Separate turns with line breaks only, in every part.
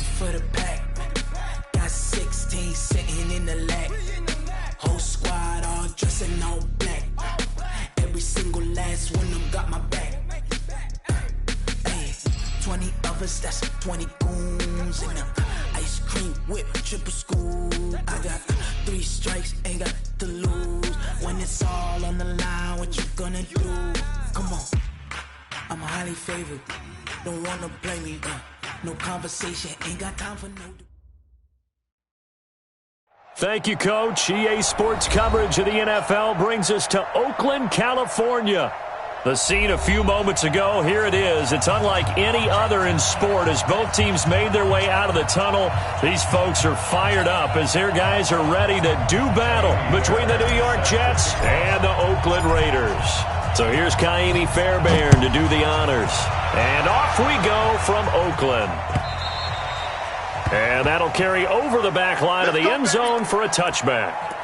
looking for the pack. Got 16 sitting in the lap. Whole squad all dressed in all black. Every single last one of them got my back. Hey, 20 of us, that's 20 goons in them. Ice cream whip, triple school. I got 3 strikes, ain't got to lose. When it's all on the line, what you gonna do? Come on, I'm highly favored. Don't wanna blame me, no conversation, ain't got time for no.
Thank you, Coach. EA Sports coverage of the NFL brings us to Oakland, California. The scene a few moments ago, here it is. It's unlike any other in sport as both teams made their way out of the tunnel. These folks are fired up as their guys are ready to do battle between the New York Jets and the Oakland Raiders. So here's Kaimi Fairbairn to do the honors. And off we go from Oakland. And that'll carry over the back line of the end zone for a touchback.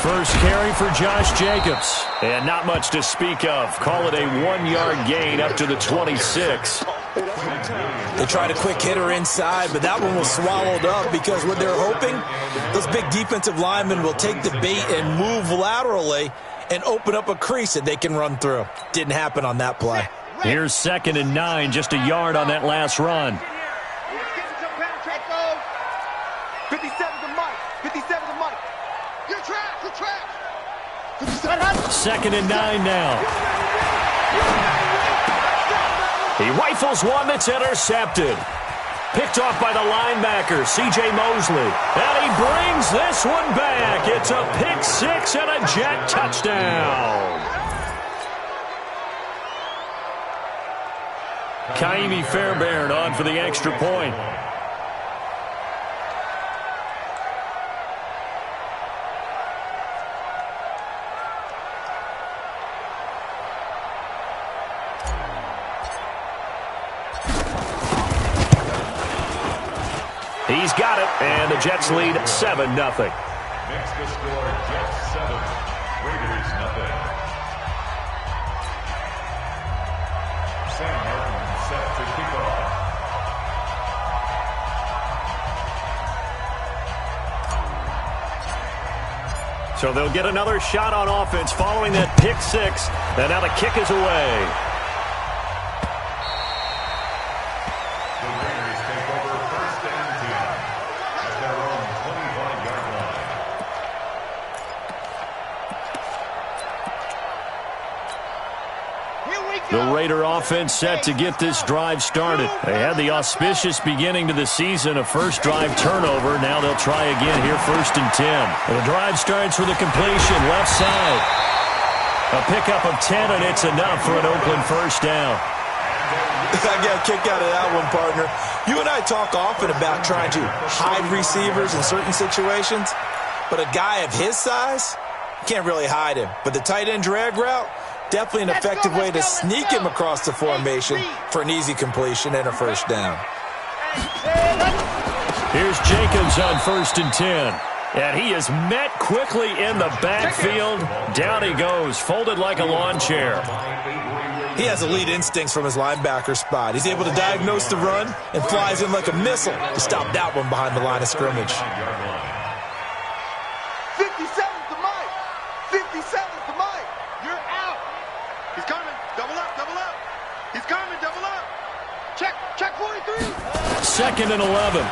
First carry for Josh Jacobs. And not much to speak of. Call it a 1-yard gain up to the 26.
They tried a quick hitter inside, but that one was swallowed up because what they're hoping, those big defensive linemen will take the bait and move laterally and open up a crease that they can run through. Didn't happen on that play.
Here's 2nd and 9, just a yard on that last run. 2nd and 9 now. He rifles one that's intercepted. Picked off by the linebacker, C.J. Mosley. And he brings this one back. It's a pick six and a Jet touchdown. Kaimi Fairbairn on for the extra point. He's got it, and the Jets lead 7-0.
Next to score, Jets 7, Raiders 0. Sam Martin set to kick off.
So they'll get another shot on offense following that pick six, and now the kick is away. The Raider offense set to get this drive started. They had the auspicious beginning to the season, a first drive turnover. Now they'll try again here, 1st and 10. And the drive starts with a completion, left side. A pickup of 10, and it's enough for an Oakland first down.
I got a kick out of that one, partner. You and I talk often about trying to hide receivers in certain situations, but a guy of his size, can't really hide him. But the tight end drag route, definitely an effective way to sneak him across the formation for an easy completion and a first down.
Here's Jacobs on 1st and 10. And he is met quickly in the backfield. Down he goes, folded like a lawn chair.
He has elite instincts from his linebacker spot. He's able to diagnose the run and flies in like a missile to stop that one behind the line of scrimmage.
57 to Mike. 57 to Mike. You're out. He's coming. Double up, double up. He's coming, double up. Check 43.
2nd and 11.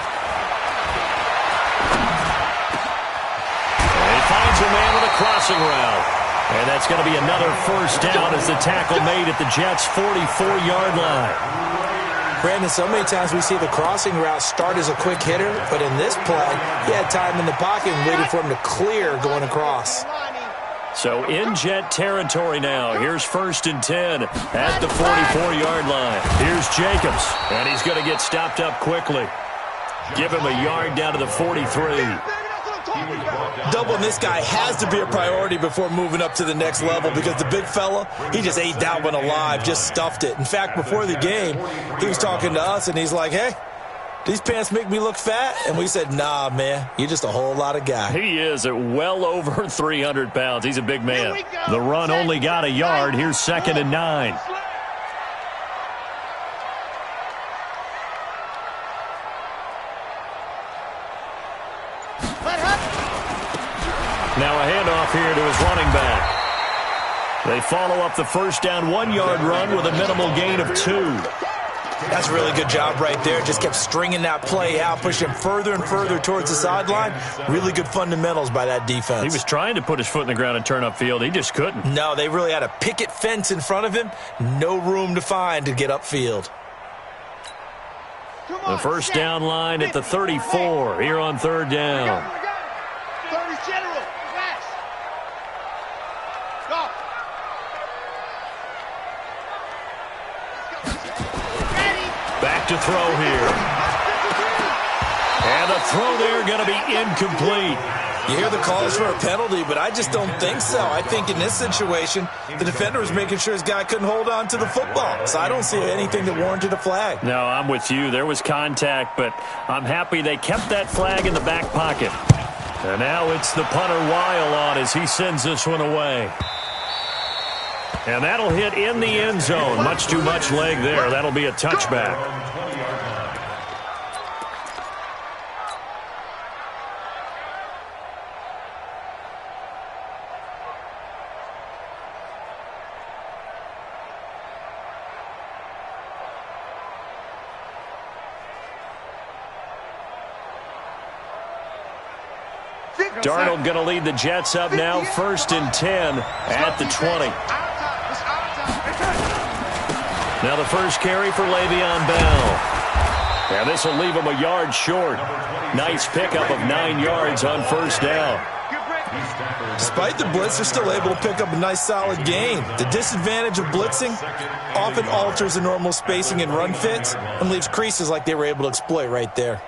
And he finds a man with a crossing route. And that's going to be another first down as the tackle made at the Jets' 44-yard line.
Brandon, so many times we see the crossing route start as a quick hitter, but in this play, he had time in the pocket and waited for him to clear going across.
So in Jet territory now. Here's 1st and 10 at the 44-yard line. Here's Jacobs, and he's going to get stopped up quickly. Give him a yard down to the 43.
Doubling this guy has to be a priority before moving up to the next level because the big fella, he just ate that one alive, just stuffed it. In fact, before the game, he was talking to us, and he's like, hey, these pants make me look fat? And we said, nah, man, you're just a whole lot of guy.
He is at well over 300 pounds. He's a big man. The run only got a yard. Here's 2nd and 9. Now a handoff here to his running back. They follow up the first down 1-yard run with a minimal gain of 2.
That's a really good job right there. Just kept stringing that play out, pushing him further and further towards the sideline. Really good fundamentals by that defense.
He was trying to put his foot in the ground and turn upfield. He just couldn't.
No, they really had a picket fence in front of him. No room to find to get upfield.
The first down line at the 34 here on 3rd down.
30's general. Flash. Go.
Back to throw here. And the throw there going to be incomplete.
You hear the calls for a penalty, but I just don't think so. I think in this situation, the defender was making sure his guy couldn't hold on to the football. So I don't see anything that warranted a flag.
No, I'm with you. There was contact, but I'm happy they kept that flag in the back pocket. And now it's the punter Weil on as he sends this one away. And that'll hit in the end zone. Much too much leg there. That'll be a touchback. Darnold going to lead the Jets up now, 1st and 10 at the 20. Now the first carry for Le'Veon Bell. And this will leave him a yard short. Nice pickup of 9 yards on 1st down.
Despite the blitz, they're still able to pick up a nice solid gain. The disadvantage of blitzing often alters the normal spacing and run fits and leaves creases like they were able to exploit right there.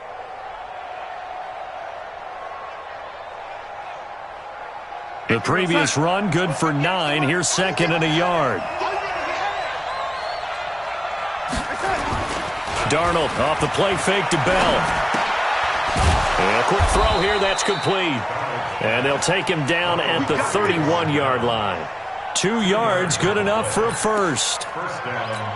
The previous run good for 9. Here's 2nd and a yard. Darnold off the play fake to Bell. And a quick throw here, that's complete. And they'll take him down at the 31-yard line. 2 yards, good enough for a first.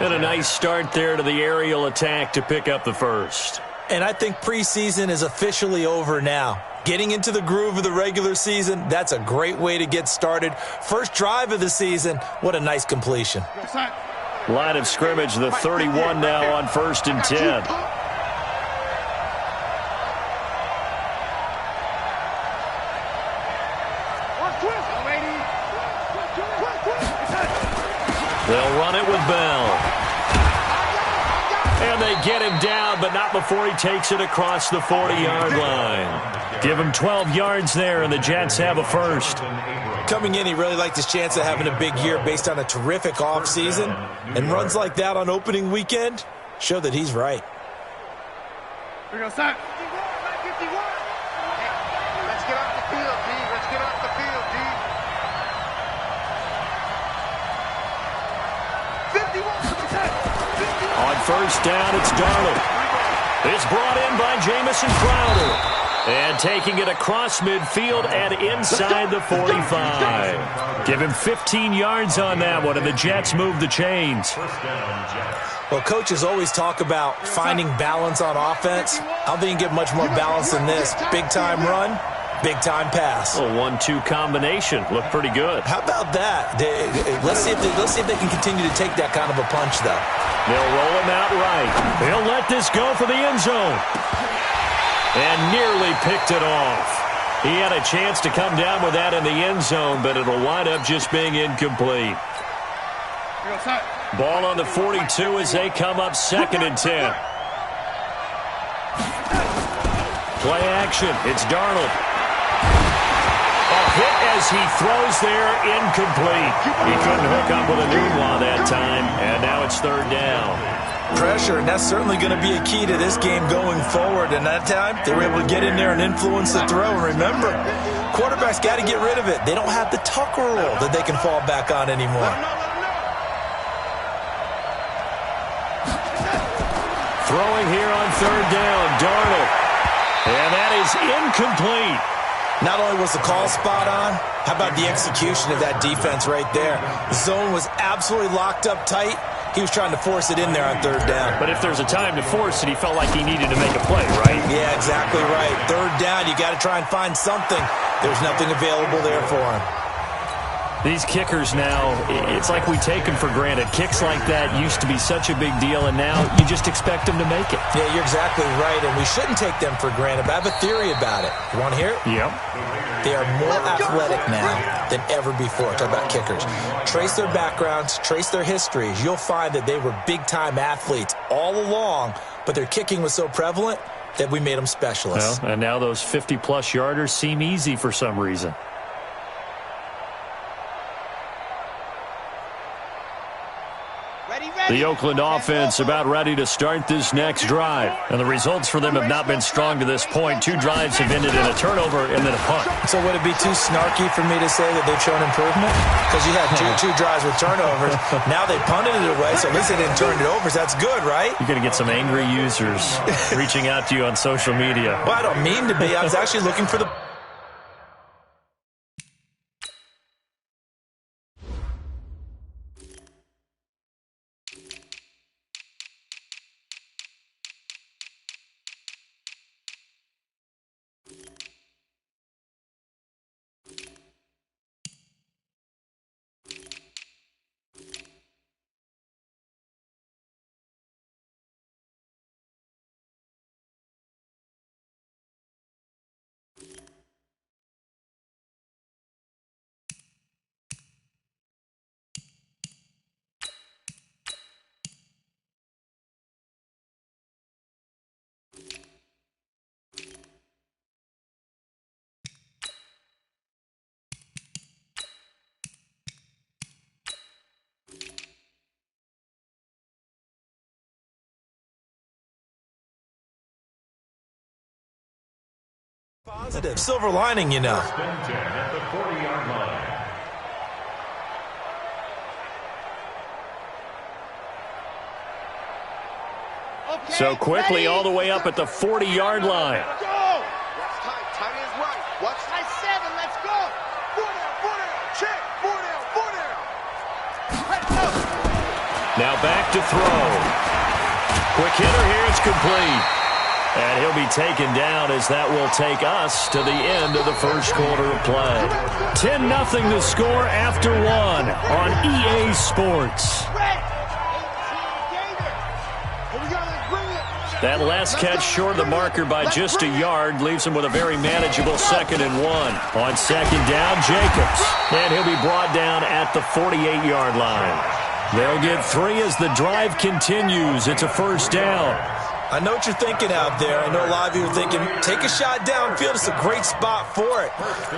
And a nice start there to the aerial attack to pick up the first.
And I think preseason is officially over now. Getting into the groove of the regular season, that's a great way to get started. First drive of the season, what a nice completion.
Line of scrimmage, the 31 now on 1st and 10. They'll run it with Bell. And they get him down, but not before he takes it across the 40-yard line. Give him 12 yards there, and the Jets have a first.
Coming in, he really liked his chance of having a big year based on a terrific offseason. And runs like that on opening weekend show that he's right.
Here we go, son. 51. Let's get off the field, D. Let's get off the field, D. 51.
On 1st down, it's Darnold. It's brought in by Jamison Crowder. And taking it across midfield and inside the 45. Give him 15 yards on that one, and the Jets move the chains.
Well, coaches always talk about finding balance on offense. I don't think you can get much more balance than this. Big-time run, Big-time pass.
A 1-2 combination. Looked pretty good.
How about that? Let's see if they can continue to take that kind of a punch, though.
They'll roll him out right. He'll let this go for the end zone. And nearly picked it off. He had a chance to come down with that in the end zone, but it'll wind up just being incomplete. Ball on the 42 as they come up 2nd and 10. Play action. It's Darnold. A hit as he throws there, incomplete. He couldn't hook up with a Nunwa that time, and now it's 3rd down.
Pressure, and that's certainly going to be a key to this game going forward. And that time, they were able to get in there and influence the throw. And remember, quarterbacks got to get rid of it. They don't have the tuck rule that they can fall back on anymore.
Throwing here on 3rd down, Darnold. And that is incomplete.
Not only was the call spot on, how about the execution of that defense right there? The zone was absolutely locked up tight. He was trying to force it in there on 3rd down.
But if there's a time to force it, he felt like he needed to make a play, right?
Yeah, exactly right. 3rd down, you got to try and find something. There's nothing available there for him.
These kickers now, it's like we take them for granted. Kicks like that used to be such a big deal, and now you just expect them to make it.
Yeah, you're exactly right, and we shouldn't take them for granted, but I have a theory about it. You want to hear it?
Yep.
They are more athletic now than ever before. Talk about kickers. Trace their backgrounds, trace their histories. You'll find that they were big-time athletes all along, but their kicking was so prevalent that we made them specialists.
Well, and now those 50-plus yarders seem easy for some reason. The Oakland offense about ready to start this next drive. And the results for them have not been strong to this point. 2 drives have ended in a turnover and then a punt.
So would it be too snarky for me to say that they've shown improvement? Because you had two drives with turnovers. Now they punted it away, so at least they didn't turn it over. So that's good, right?
You're going to get some angry users reaching out to you on social media.
Well, I don't mean to be. I was actually looking for the... Positive. Silver lining, you know.
At the 40-yard line.
Okay, so quickly all the way up at the 40-yard line.
Go! Watch tight. Tight ends right. Watch tight 7. Let's go. 4 down. Check. 4 down. Let's go.
Now back to throw. Quick hitter here. It's complete. And he'll be taken down as that will take us to the end of the first quarter of play. 10-0 the score after 1 on EA Sports. That last catch short of the marker by just a yard leaves him with a very manageable 2nd and 1. On 2nd down, Jacobs. And he'll be brought down at the 48-yard line. They'll get 3 as the drive continues. It's a 1st down.
I know what you're thinking out there. I know a lot of you are thinking, take a shot downfield. It's a great spot for it.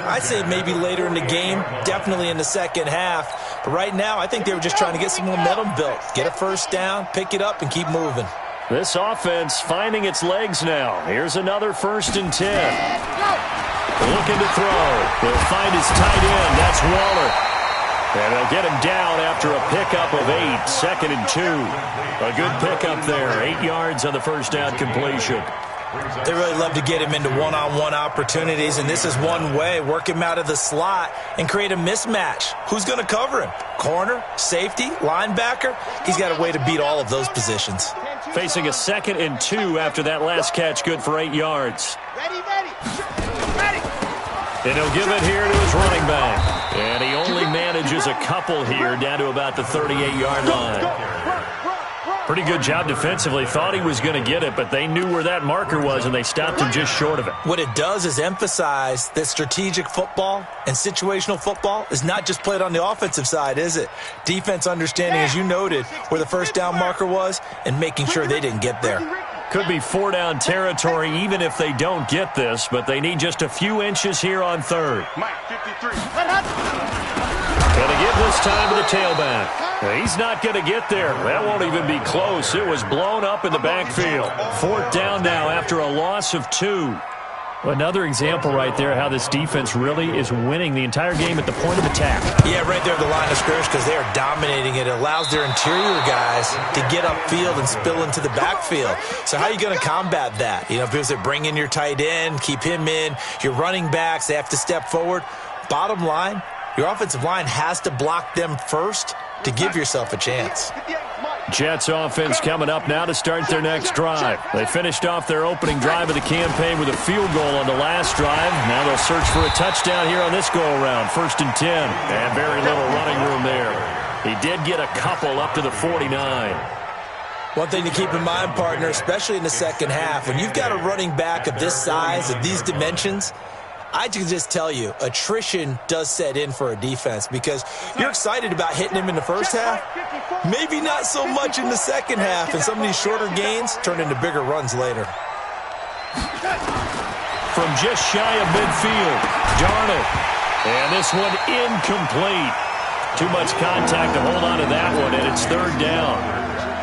I'd say maybe later in the game, definitely in the second half. But right now, I think they were just trying to get some momentum built. Get a 1st down, pick it up, and keep moving.
This offense finding its legs now. Here's another 1st and 10. Looking to throw. He'll find his tight end. That's Waller. And they'll get him down after a pickup of 8, 2nd and 2. A good pickup there, 8 yards on the 1st down completion.
They really love to get him into one-on-one opportunities, and this is one way. Work him out of the slot and create a mismatch. Who's going to cover him? Corner, safety, linebacker? He's got a way to beat all of those positions.
Facing a 2nd and 2 after that last catch, good for 8 yards.
Ready.
And he'll give it here to his running back. And he only manages a couple here down to about the 38-yard line. Pretty good job defensively. Thought he was going to get it, but they knew where that marker was, and they stopped him just short of it.
What it does is emphasize that strategic football and situational football is not just played on the offensive side, is it? Defense understanding, as you noted, where the first down marker was and making sure they didn't get there.
Could be 4-down territory even if they don't get this, but they need just a few inches here on third. Going to give this time to the tailback. He's not going to get there. That won't even be close. It was blown up in the backfield. 4th down now after a loss of 2. Another example right there how this defense really is winning the entire game at the point of attack.
Yeah, right there at the line of scrimmage because they are dominating it. It allows their interior guys to get upfield and spill into the backfield. So how are you going to combat that? You know, because they bring in your tight end, keep him in. Your running backs, they have to step forward. Bottom line, your offensive line has to block them first to give yourself a chance.
Jets offense coming up now to start their next drive. They finished off their opening drive of the campaign with a field goal on the last drive. Now they'll search for a touchdown here on this go-around. 1st and 10. And very little running room there. He did get a couple up to the 49.
One thing to keep in mind, partner, especially in the second half, when you've got a running back of this size, of these dimensions, I can just tell you, attrition does set in for a defense because you're excited about hitting him in the first half. Maybe not so much in the second half, and some of these shorter gains turn into bigger runs later.
From just shy of midfield, Darnold. And this one incomplete. Too much contact to hold on to that one, and it's 3rd down.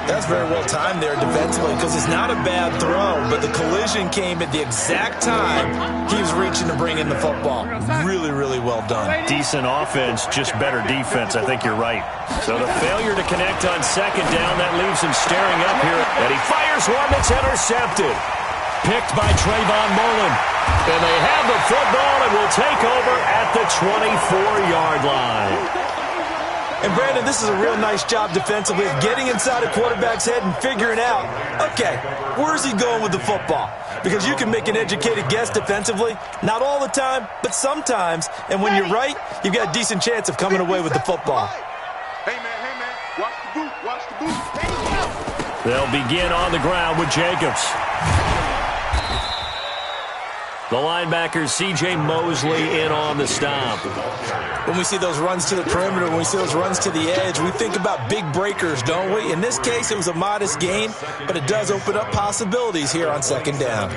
That's very well timed there defensively because it's not a bad throw, but the collision came at the exact time he was reaching to bring in the football. Really, really well done.
Decent offense, just better defense. I think you're right. So the failure to connect on 2nd down, that leaves him staring up here. And he fires one that's intercepted. Picked by Trayvon Mullen. And they have the football and will take over at the 24-yard line.
And, Brandon, this is a real nice job defensively of getting inside a quarterback's head and figuring out, okay, where's he going with the football? Because you can make an educated guess defensively, not all the time, but sometimes. And when you're right, you've got a decent chance of coming away with the football.
Hey, man, watch the boot, watch the boot.
They'll begin on the ground with Jacobs. The linebacker, C.J. Mosley, in on the stop.
When we see those runs to the perimeter, when we see those runs to the edge, we think about big breakers, don't we? In this case, it was a modest gain, but it does open up possibilities here on 2nd down.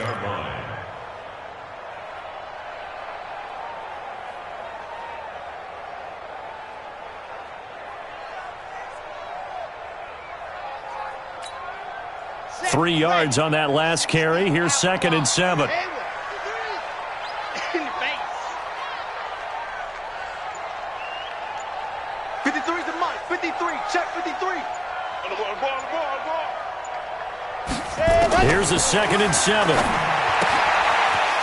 Three yards on that last carry. Here's 2nd and 7. Here's a 2nd and 7.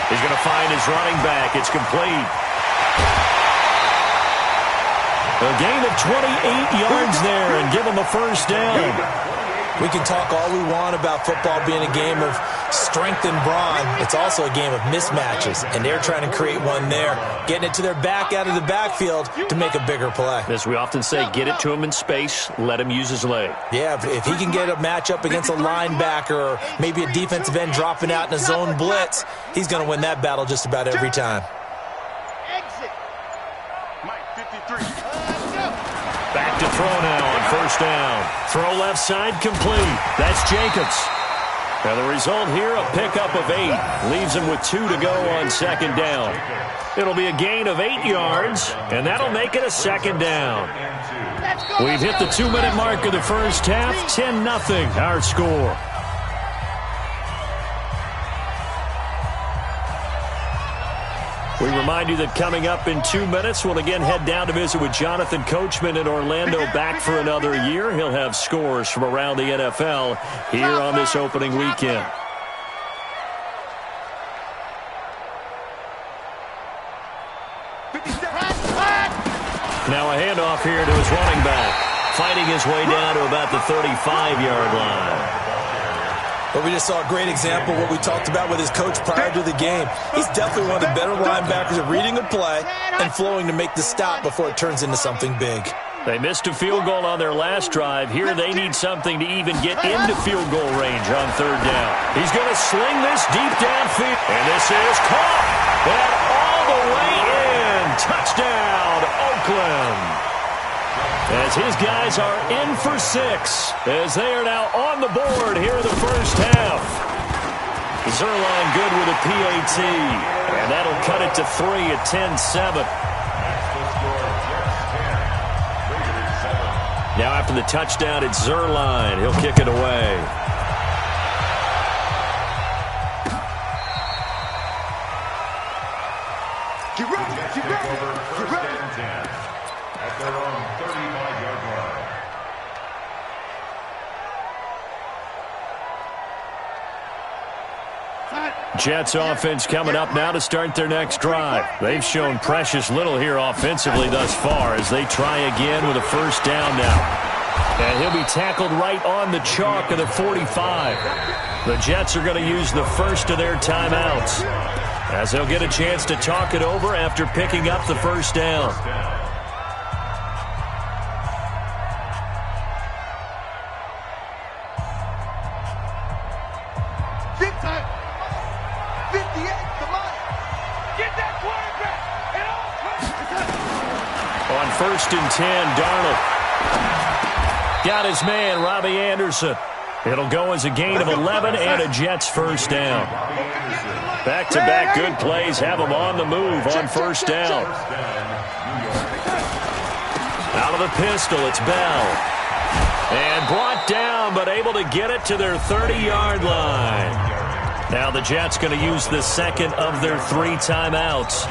He's going to find his running back. It's complete. A gain of 28 yards there and give him a 1st down.
We can talk all we want about football being a game of strength and brawn. It's also a game of mismatches, and they're trying to create one there, getting it to their back out of the backfield to make a bigger play.
As we often say, get it to him in space, let him use his leg.
Yeah, if he can get a matchup against a linebacker or maybe a defensive end dropping out in a zone blitz, he's going to win that battle just about every time.
Back to throw now on 1st down. Throw left side complete. That's Jacobs. Now the result here, a pickup of 8. Leaves him with 2 to go on 2nd down. It'll be a gain of 8 yards, and that'll make it a 2nd down. We've hit the 2-minute mark of the first half. 10-0 our score. We remind you that coming up in 2 minutes, we'll again head down to visit with Jonathan Coachman in Orlando, back for another year. He'll have scores from around the NFL here on this opening weekend. Now a handoff here to his running back, fighting his way down to about the 35-yard line.
But we just saw a great example of what we talked about with his coach prior to the game. He's definitely one of the better linebackers at reading a play and flowing to make the stop before it turns into something big.
They missed a field goal on their last drive. Here they need something to even get into field goal range on third down. He's going to sling this deep downfield. And this is caught. And all the way in. Touchdown, Oakland. As his guys are in for 6, as they are now on the board here in the first half. Zerline good with a PAT, and that'll cut it to 3 at 10-7. Now after the touchdown, it's Zerline. He'll kick it away.
Get ready, get ready, get ready.
At their own 35-yard line.
Jets offense coming up now to start their next drive. They've shown precious little here offensively thus far as they try again with a first down now. And he'll be tackled right on the chalk of the 45. The Jets are going to use the first of their timeouts as they'll get a chance to talk it over after picking up the first down. On first and 10, Darnold got his man, Robbie Anderson. It'll go as a gain of 11 and a Jets first down. Back-to-back good plays have them on the move on first down. Out of the pistol, it's Bell. And brought down, but able to get it to their 30-yard line. Now the Jets going to use the second of their 3 timeouts,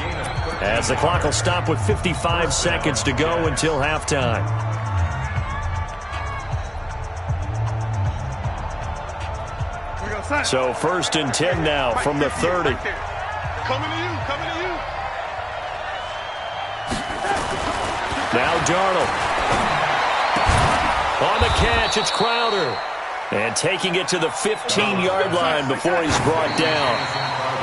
as the clock will stop with 55 seconds to go until halftime. So first and 10 now from the 30.
Coming to you, coming to you.
Now Darnold. On the catch, it's Crowder. And taking it to the 15-yard line before he's brought down.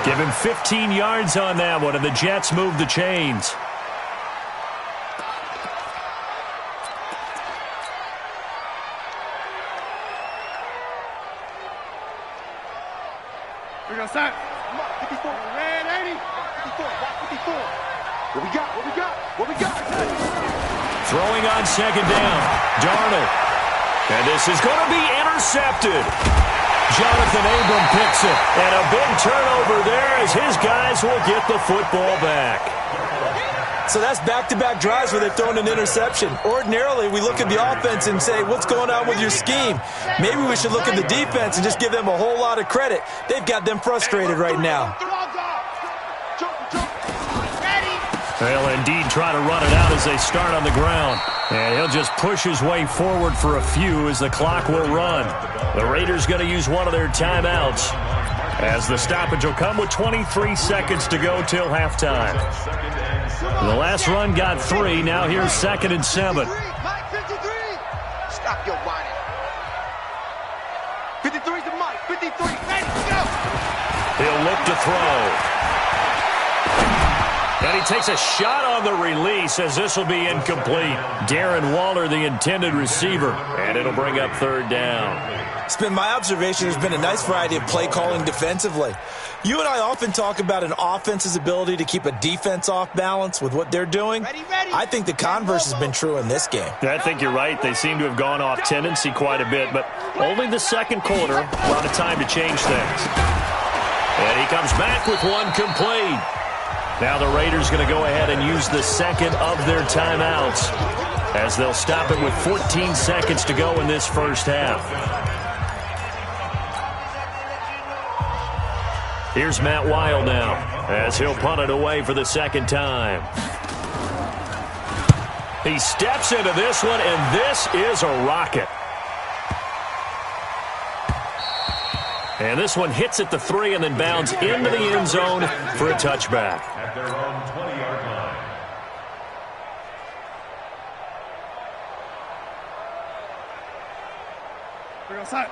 Give him 15 yards on that one, and the Jets move the chains.
We got sight. 54. Red 80. 54. 54. What we got? What we got? What we got?
Throwing on second down. Darnold. And this is going to be intercepted. Jonathan Abram picks it. And a big turnover there as his guys will get the football back.
So that's back-to-back drives where they've thrown an interception. Ordinarily, we look at the offense and say, what's going on with your scheme? Maybe we should look at the defense and just give them a whole lot of credit. They've got them frustrated right now.
They'll indeed try to run it out as they start on the ground. And he'll just push his way forward for a few as the clock will run. The Raiders going to use one of their timeouts as the stoppage will come with 23 seconds to go till halftime. The last run got 3. Now here's second and 7.
Stop your whining. 53's the mic. 53. Ready, go.
He'll look to throw. And he takes a shot on the release as this will be incomplete. Darren Waller, the intended receiver, and it'll bring up third down.
It's been my observation there's been a nice variety of play calling defensively. You and I often talk about an offense's ability to keep a defense off balance with what they're doing. I think the converse has been true in this game.
I think you're right. They seem to have gone off tendency quite a bit, but only the second quarter, a lot of time to change things. And he comes back with one complete. Now the Raiders going to go ahead and use the second of their timeouts as they'll stop it with 14 seconds to go in this first half. Here's Matt Weil now as he'll punt it away for the second time. He steps into this one, and this is a rocket. And this one hits at the 3 and then bounds into the end zone for a touchback.
At their own 20-yard line.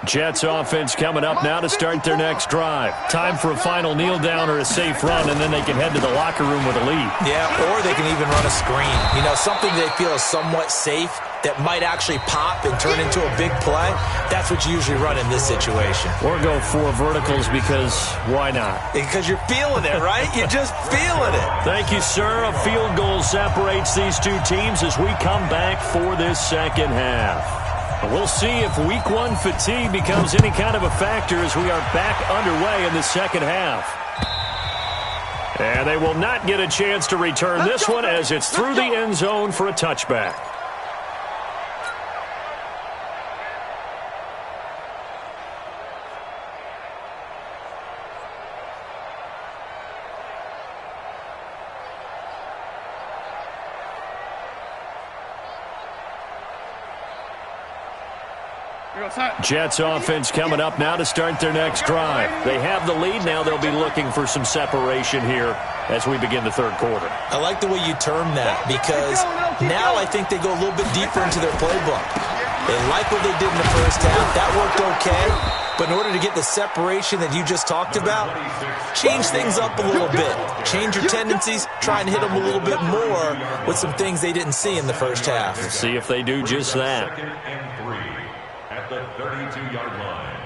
Jets offense coming up now to start their next drive. Time for a final kneel down or a safe run, and then they can head to the locker room with a lead.
Yeah, or they can even run a screen. You know, something they feel is somewhat safe that might actually pop and turn into a big play. That's what you usually run in this situation.
Or go 4 verticals because why not?
Because you're feeling it, right? You're just feeling it.
Thank you, sir. A field goal separates these two teams as we come back for this second half. We'll see if week 1 fatigue becomes any kind of a factor as we are back underway in the second half. And they will not get a chance to return this one as it's through the end zone for a touchback. Jets offense coming up now to start their next drive. They have the lead. Now they'll be looking for some separation here as we begin the third quarter.
I like the way you term that because now I think they go a little bit deeper into their playbook. They like what they did in the first half. That worked okay. But in order to get the separation that you just talked about, change things up a little bit. Change your tendencies. Try and hit them a little bit more with some things they didn't see in the first half.
We'll see if they do just that.
The 32-yard line.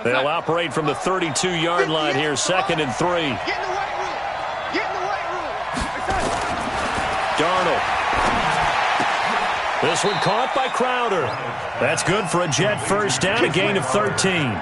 They'll operate from the 32-yard line here, 2nd and 3.
Get in the right room. Get in the right room.
Darnold. This one caught by Crowder. That's good for a Jet first down, a gain of 13.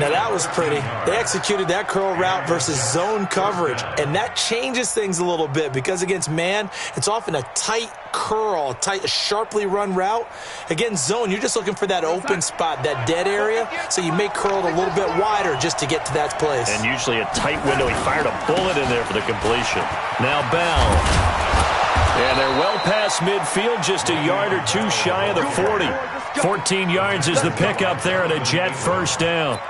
Now that was pretty. They executed that curl route versus zone coverage, and that changes things a little bit because against man, it's often a tight curl, tight, sharply run route. Against zone, you're just looking for that open spot, that dead area, so you may curl it a little bit wider just to get to that place.
And usually a tight window. He fired a bullet in there for the completion. Now Bell. And they're well past midfield, just a yard or 2 shy of the 40. 14 yards is the pickup there and a Jet first down.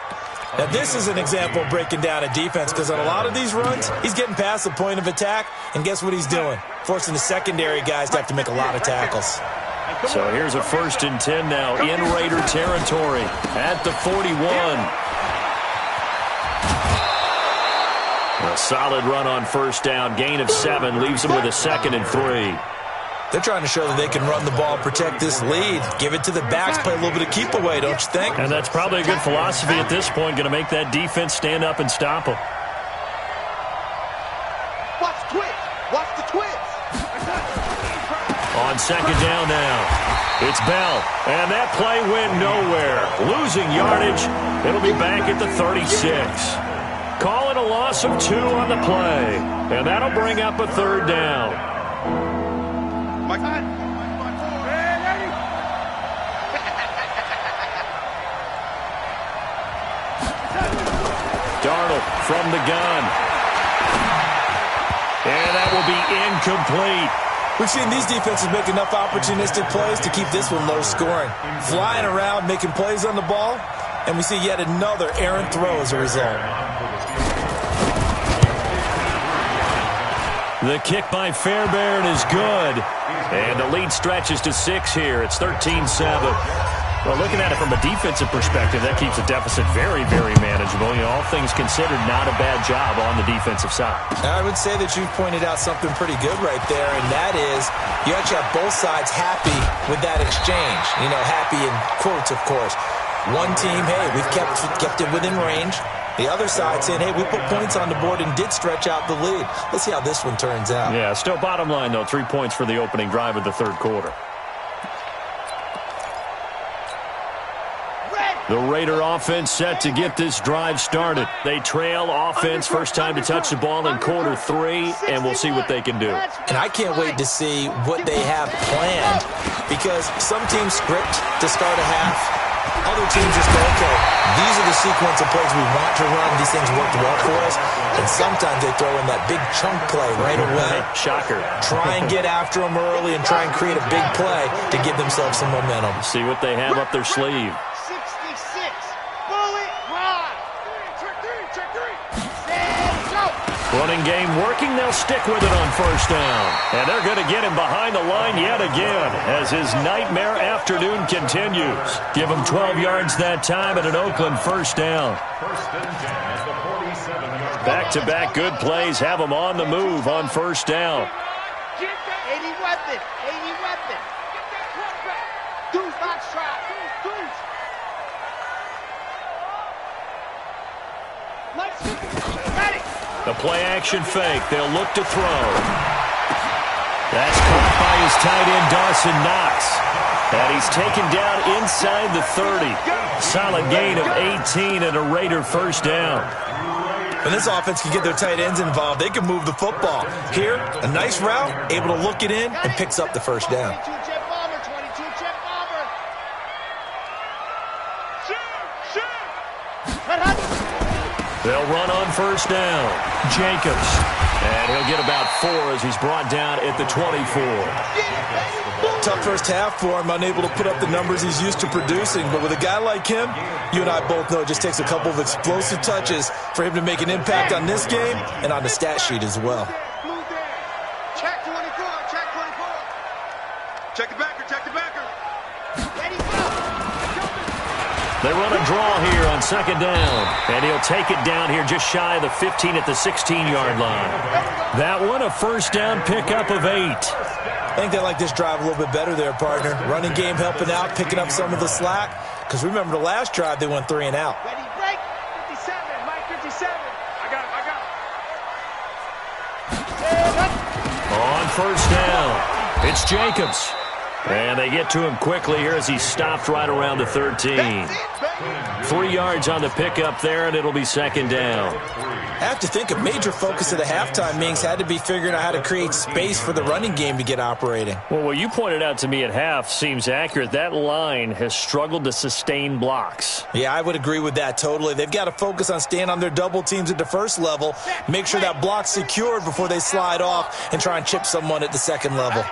Now, this is an example of breaking down a defense because on a lot of these runs, he's getting past the point of attack, and guess what he's doing? Forcing the secondary guys to have to make a lot of tackles.
So here's a 1st and 10 now in Raider territory at the 41. A solid run on first down, gain of 7, leaves them with a 2nd and 3.
They're trying to show that they can run the ball, protect this lead, give it to the backs, play a little bit of keep away, don't you think?
And that's probably a good philosophy at this point, going to make that defense stand up and stop them.
Watch the twist. Watch the twist.
On 2nd down now, it's Bell, and that play went nowhere. Losing yardage, it'll be back at the 36. Calling a loss of 2 on the play, and that'll bring up a 3rd down. Darnold from the gun. And that will be incomplete.
We've seen these defenses make enough opportunistic plays to keep this one low scoring. Flying around, making plays on the ball, and we see yet another errant throw as a result.
The kick by Fairbairn is good. And the lead stretches to 6 here. It's 13-7. Well, looking at it from a defensive perspective, that keeps the deficit very, very manageable. You know, all things considered, not a bad job on the defensive side.
I would say that you've pointed out something pretty good right there, and that is you actually have both sides happy with that exchange. You know, happy in quotes, of course. One team, hey, we've kept it within range. The other side saying, hey, we put points on the board and did stretch out the lead. Let's see how this one turns out.
Yeah, still bottom line, though, 3 points for the opening drive of the third quarter. The Raider offense set to get this drive started. They trail offense, first time to touch the ball in quarter 3, and we'll see what they can do.
And I can't wait to see what they have planned because some teams script to start a half. Other teams just go, okay, these are the sequence of plays we want to run. These things worked well for us. And sometimes they throw in that big chunk play right away.
Shocker.
Try and get after them early and try and create a big play to give themselves some momentum.
See what they have up their sleeve.
66. Bullet ride. Check three. Set, go.
Running game working. They'll stick with it on first down. And they're going to get him behind the line yet again as his nightmare afternoon continues. Give him 12 yards that time and an Oakland first down. Back-to-back good plays have him on the move on first down.
80 weapon. 80 weapon. Deuce box trap. Deuce. Ready.
The play-action fake. They'll look to throw. That's caught by his tight end, Dawson Knox. And he's taken down inside the 30. Solid gain of 18 and a Raider first down.
When this offense can get their tight ends involved, they can move the football. Here, a nice route, able to look it in, and picks up the first down.
22 jet bomber. 22 jet bomber.
They'll run on first down. Jacobs. And he'll get about 4 as he's brought down at the 24.
Tough first half for him, unable to put up the numbers he's used to producing. But with a guy like him, you and I both know it just takes a couple of explosive touches for him to make an impact on this game and on the stat sheet as well.
Check 24. Check 24. Check the backer. Check the backer. Ready, go.
They run a draw here on second down. And he'll take it down here just shy of the 15 at the 16-yard line. That one, a first down pickup of 8.
I think they like this drive a little bit better there, partner. Running game helping out, picking up some of the slack. Because remember the last drive, they went 3 and out.
Ready, break. 57. Mike 57. I got him.
On first down, it's Jacobs. And they get to him quickly here as he stopped right around the 13. 3 yards on the pickup there, and it'll be second down.
I have to think a major focus of the halftime meetings had to be figuring out how to create space for the running game to get operating.
Well, what you pointed out to me at half seems accurate. That line has struggled to sustain blocks.
Yeah, I would agree with that totally. They've got to focus on staying on their double teams at the first level, make sure that block's secured before they slide off and try and chip someone at the second level.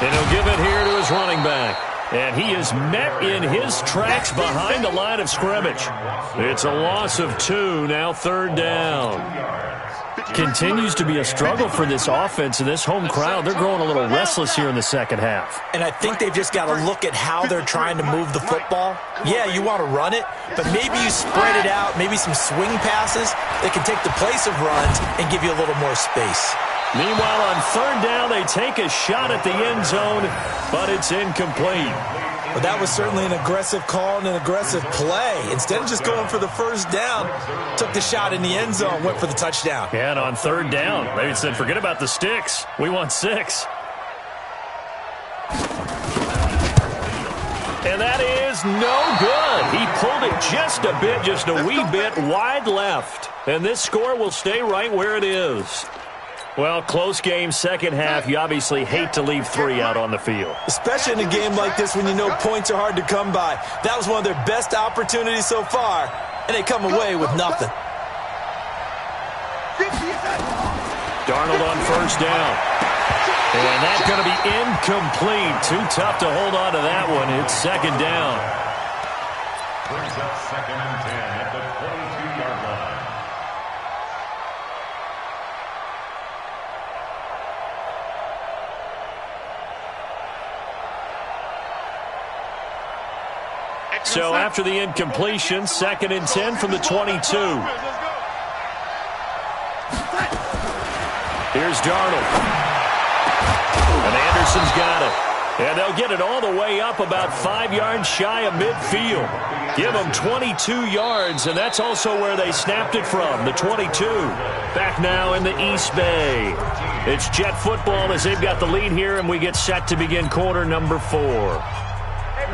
And he'll give it here to his running back. And he is met in his tracks behind the line of scrimmage. It's a loss of 2, now third down. Continues to be a struggle for this offense and this home crowd. They're growing a little restless here in the second half.
And I think they've just got to look at how they're trying to move the football. Yeah, you want to run it, but maybe you spread it out, maybe some swing passes that can take the place of runs and give you a little more space.
Meanwhile, on third down, they take a shot at the end zone, but it's incomplete.
But that was certainly an aggressive call and an aggressive play. Instead of just going for the first down, took the shot in the end zone, went for the touchdown.
And on third down, they said, forget about the sticks. We want 6. And that is no good. He pulled it just a bit, just a wee bit wide left. And this score will stay right where it is. Well, close game, second half. You obviously hate to leave 3 out on the field.
Especially in a game like this when you know points are hard to come by. That was one of their best opportunities so far, and they come away with nothing.
Darnold on first down. And that's going to be incomplete. Too tough to hold on to that one. It's second down.
Brings up second and 10 at the 22-yard line.
So after the incompletion, second and 10 from the 22. Here's Darnold. And Anderson's got it. And they'll get it all the way up about 5 yards shy of midfield. Give them 22 yards, and that's also where they snapped it from, the 22. Back now in the East Bay. It's Jet football as they've got the lead here, and we get set to begin quarter number 4.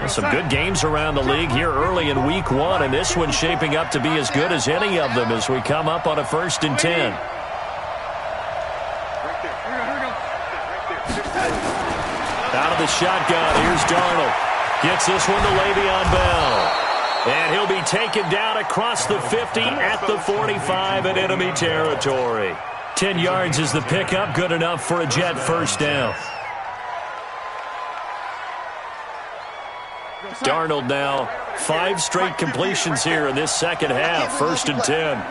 Some good games around the league here early in week 1, and this one's shaping up to be as good as any of them as we come up on a 1st and 10. Out of the shotgun, here's Darnold. Gets this one to Le'Veon Bell. And he'll be taken down across the 50 at the 45 in enemy territory. 10 yards is the pickup, good enough for a Jet first down. Darnold now 5 straight completions here in this second half. 1st and 10.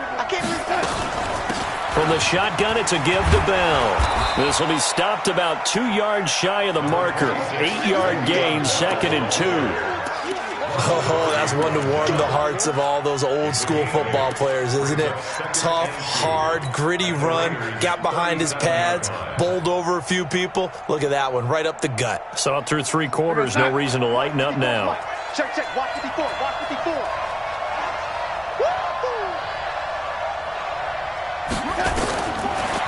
From the shotgun, it's a give to Bell. This will be stopped about 2 yards shy of the marker. 8-yard gain, 2nd and 2.
Oh, that's one to warm the hearts of all those old-school football players, isn't it? Tough, hard, gritty run, got behind his pads, bowled over a few people. Look at that one, right up the gut.
Saw it through 3 quarters, no reason to lighten up now.
Check, watch 54, watch 54.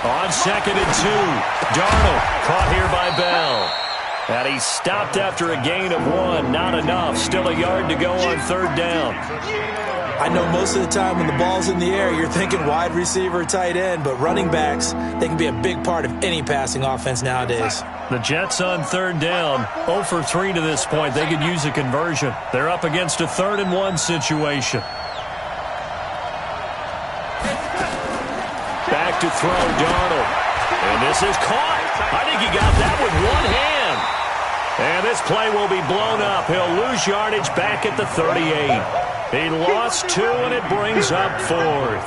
On 2nd and 2, Darnold caught here by Bell. And he's stopped after a gain of 1. Not enough. Still a yard to go on 3rd down.
I know most of the time when the ball's in the air, you're thinking wide receiver, tight end, but running backs, they can be a big part of any passing offense nowadays.
The Jets on 3rd down, 0 for 3 to this point. They could use a conversion. They're up against a 3rd and 1 situation. Back to throw, Darnold. And this is caught. I think he got that with one hand. And this play will be blown up. He'll lose yardage back at the 38. He lost 2, and it brings up 4th.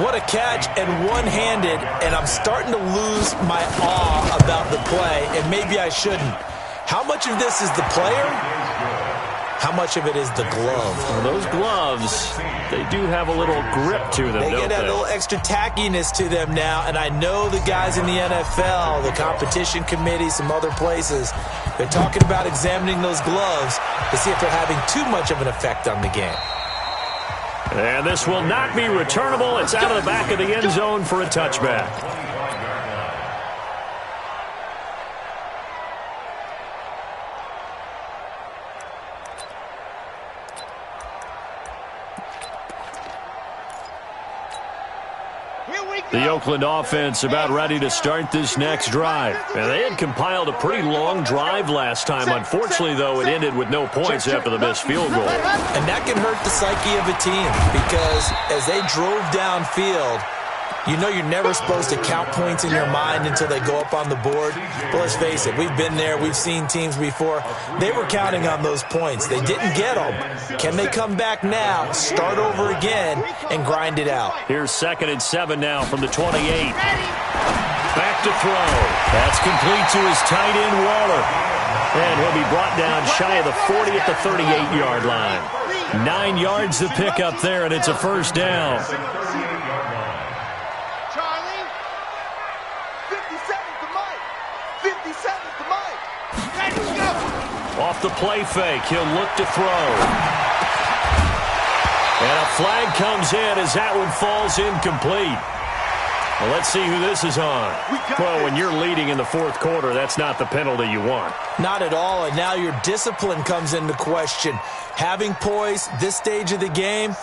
What a catch, and one-handed, and I'm starting to lose my awe about the play, and maybe I shouldn't. How much of this is the player? How much of it is the glove?
Well, those gloves, they do have a little grip to them,
They
don't
get that
they?
little extra tackiness to them now, and I know the guys in the NFL, the competition committee, some other places, they're talking about examining those gloves to see if they're having too much of an effect on the game.
And this will not be returnable. It's out of the back of the end zone for a touchback. The Oakland offense about ready to start this next drive. And they had compiled a pretty long drive last time. Unfortunately, though, it ended with no points after the missed field goal.
And that can hurt the psyche of a team because as they drove downfield, you know you're never supposed to count points in your mind until they go up on the board. But let's face it, we've been there. We've seen teams before. They were counting on those points. They didn't get them. Can they come back now, start over again, and grind it out?
Here's 2nd and 7 now from the 28. Back to throw. That's complete to his tight end, Waller. And he'll be brought down shy of the 40 at the 38-yard line. 9 yards to pick up there, and it's a 1st down. Off the play fake, he'll look to throw. And a flag comes in as that one falls incomplete. Well, let's see who this is on. Well, when you're leading in the 4th quarter, that's not the penalty you want.
Not at all, and now your discipline comes into question. Having poise, this stage of the game,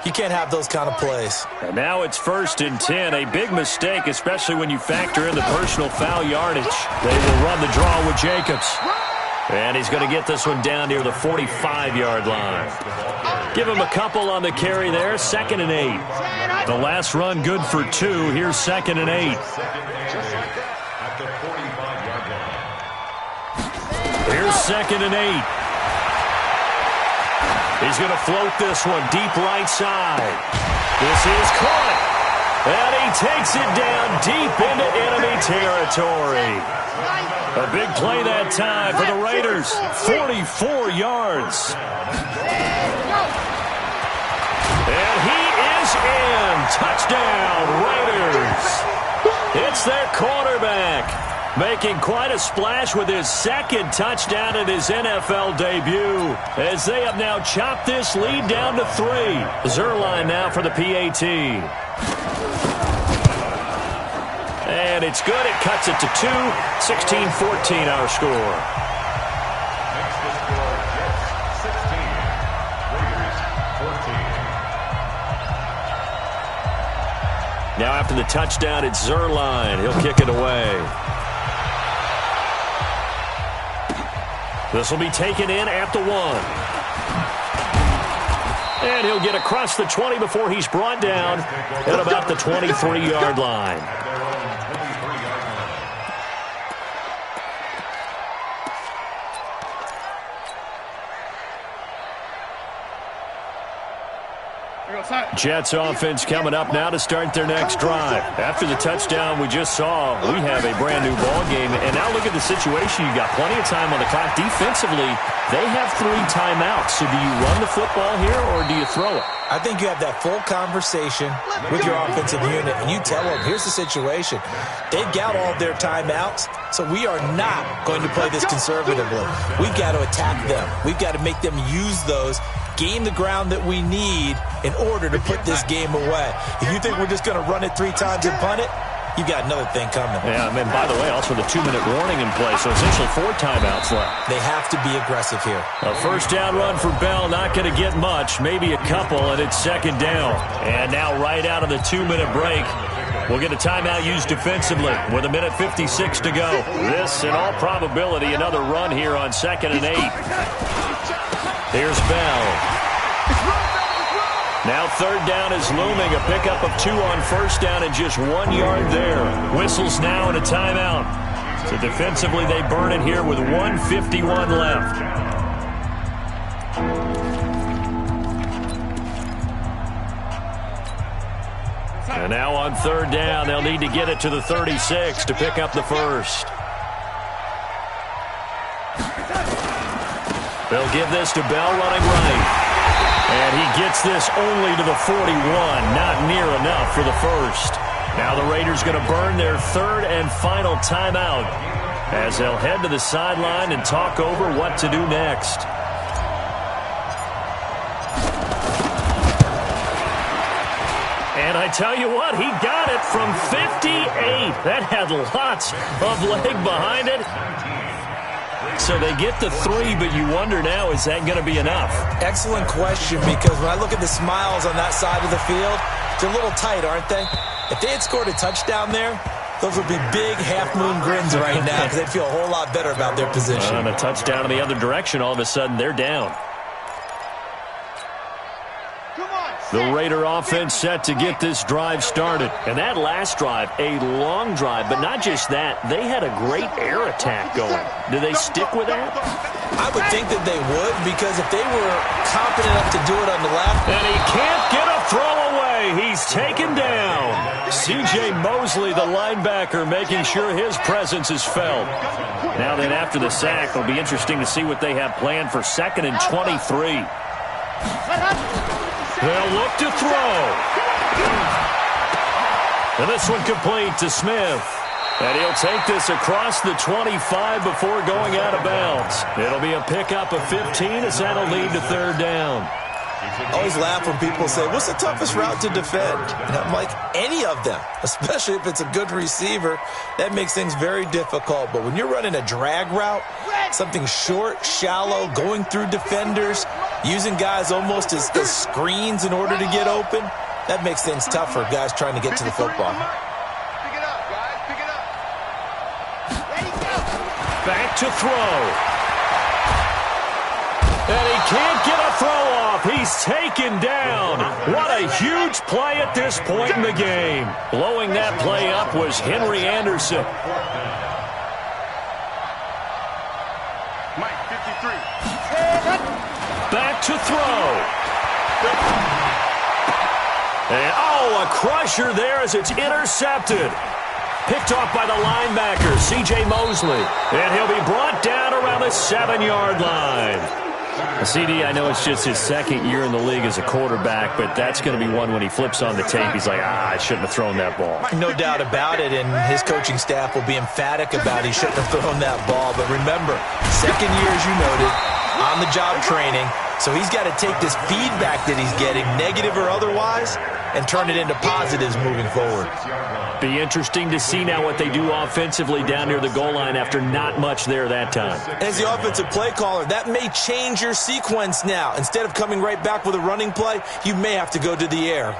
you can't have those kind of plays.
And now it's 1st and 10, a big mistake, especially when you factor in the personal foul yardage. They will run the draw with Jacobs. And he's going to get this one down near the 45-yard line. Give him a couple on the carry there, 2nd and 8. The last run good for 2. Here's 2nd and 8. Here's 2nd and 8. He's going to float this one deep right side. This is caught. And he takes it down deep into enemy territory. A big play that time for the Raiders. 44 yards. And he is in. Touchdown, Raiders. It's their quarterback, making quite a splash with his 2nd touchdown in his NFL debut, as they have now chopped this lead down to 3. Zerline now for the PAT. And it's good. It cuts it to 2. 16-14 our score.
Next to score, Jets 16, Raiders 14.
Now after the touchdown, it's Zerline. He'll kick it away. This will be taken in at the 1. And he'll get across the 20 before he's brought down at about the 23-yard line. Jets offense coming up now to start their next drive. After the touchdown we just saw, we have a brand-new ball game. And now look at the situation. You got plenty of time on the clock. Defensively, they have 3 timeouts. So do you run the football here or do you throw it?
I think you have that full conversation with your offensive unit, and you tell them, here's the situation. They've got all of their timeouts, so we are not going to play this conservatively. We've got to attack them. We've got to make them use those, gain the ground that we need in order to put this game away. If you think we're just going to run it 3 times and punt it, you got another thing coming.
Yeah, and by the way, also the 2-minute warning in play, so essentially 4 timeouts left.
They have to be aggressive here.
A first down run for Bell, not going to get much, maybe a couple, and it's second down. And now right out of the 2-minute break, we'll get a timeout used defensively with 1:56 to go. This, in all probability, another run here on 2nd and 8. Here's Bell. Now 3rd down is looming. A pickup of 2 on 1st down and just 1 yard there. Whistles now and a timeout. So defensively they burn it here with 1:51 left. And now on 3rd down, they'll need to get it to the 36 to pick up the first. They'll give this to Bell running right. And he gets this only to the 41, not near enough for the first. Now the Raiders going to burn their 3rd and final timeout as they'll head to the sideline and talk over what to do next. And I tell you what, he got it from 58. That had lots of leg behind it. So they get the 3, but you wonder now, is that going to be enough?
Excellent question, because when I look at the smiles on that side of the field, they're a little tight, aren't they? If they had scored a touchdown there, those would be big half-moon grins right now because they'd feel a whole lot better about their position.
And a touchdown in the other direction, all of a sudden they're down. The Raider offense set to get this drive started. And that last drive, a long drive, but not just that. They had a great air attack going. Do they stick with that?
I would think that they would, because if they were confident enough to do it on the left.
And he can't get a throw away. He's taken down. C.J. Mosley, the linebacker, making sure his presence is felt. Now then, after the sack, it'll be interesting to see what they have planned for 2nd and 23. They'll look to throw. And this one complete to Smith. And he'll take this across the 25 before going out of bounds. It'll be a pickup of 15 as that'll lead to 3rd down.
I always laugh when people say, what's the toughest route to defend? And I'm like, any of them, especially if it's a good receiver. That makes things very difficult. But when you're running a drag route, something short, shallow, going through defenders, using guys almost as screens in order to get open, that makes things tough for guys trying to get to the football.
Pick it up, guys. Pick it up. Ready, go.
Back to throw. And he can't get a throw off. He's taken down. What a huge play at this point in the game. Blowing that play up was Henry Anderson.
Mike, 53.
Back to throw. And, a crusher there as it's intercepted. Picked off by the linebacker, C.J. Mosley. And he'll be brought down around the 7-yard line. CD, I know it's just his 2nd year in the league as a quarterback, but that's going to be one when he flips on the tape. He's like, I shouldn't have thrown that ball.
No doubt about it, and his coaching staff will be emphatic about he shouldn't have thrown that ball. But remember, 2nd year, as you noted, on-the-job training, so he's got to take this feedback that he's getting, negative or otherwise, and turn it into positives moving forward.
Be interesting to see now what they do offensively down near the goal line after not much there that time.
As the offensive play caller, that may change your sequence now. Instead of coming right back with a running play, you may have to go to the air.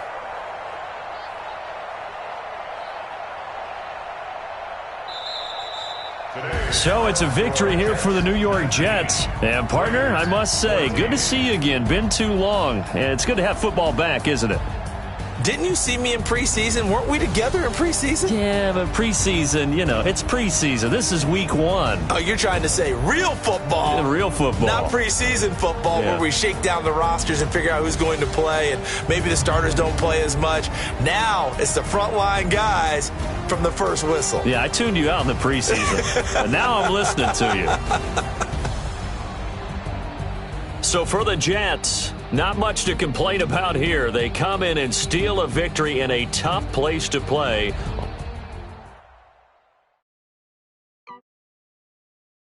So it's a victory here for the New York Jets. And, partner, I must say, good to see you again. Been too long. And it's good to have football back, isn't it?
Didn't you see me in preseason? Weren't we together in preseason?
Yeah, but preseason, it's preseason. This is week 1.
Oh, you're trying to say real football.
Yeah, real football.
Not preseason football where we shake down the rosters and figure out who's going to play, and maybe the starters don't play as much. Now it's the frontline guys from the first whistle.
Yeah, I tuned you out in the preseason, and now I'm listening to you. So for the Jets, not much to complain about here. They come in and steal a victory in a tough place to play